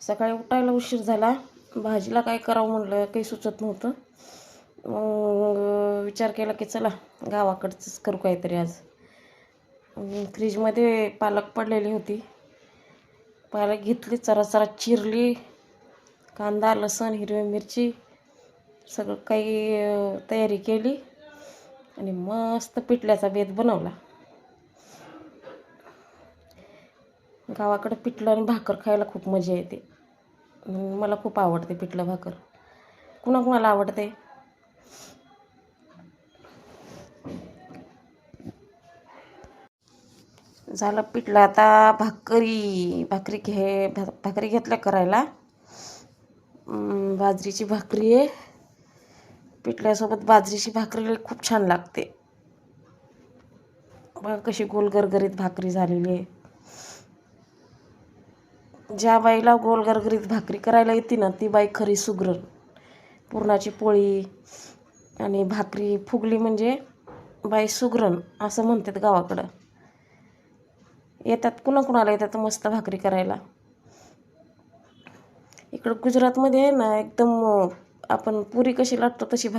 सकाळी उठायला उशीर झाला. भाजीला काय करावं म्हणलं काही सुचत नव्हतं. मग विचार केला की चला गावाकडचंच करू काहीतरी आज. फ्रीजमध्ये पालक पडलेली होती. पालक घेतली, चरा चिरली, कांदा, लसूण, हिरवी मिरची सगळं काही तयारी केली आणि मस्त पिठल्याचा बेत बनवला. गावाकडं पिठलं आणि भाकर खायला खूप मजा येते. मला खूप आवडते पिठलं भाकर. कुणाकुणाला आवडते. झालं पिठलं. आता भाकरी घेतल्या करायला. बाजरीची भाकरी आहे. पिठल्यासोबत बाजरीची भाकरी खूप छान लागते. बघा कशी गोल गरगरीत भाकरी झालेली आहे. ज्या बाईला गोल गरगरीत भाकरी करायला येते ना ती बाई खरी सुगरण. पुरणाची पोळी आणि भाकरी फुगली म्हणजे बाई सुगरण असं म्हणतात गावाकडं. येतात कुणाकुणाला येतात मस्त भाकरी करायला. इकडं गुजरातमध्ये आहे ना एकदम आपण पुरी कशी लाटतो तशी भाकरी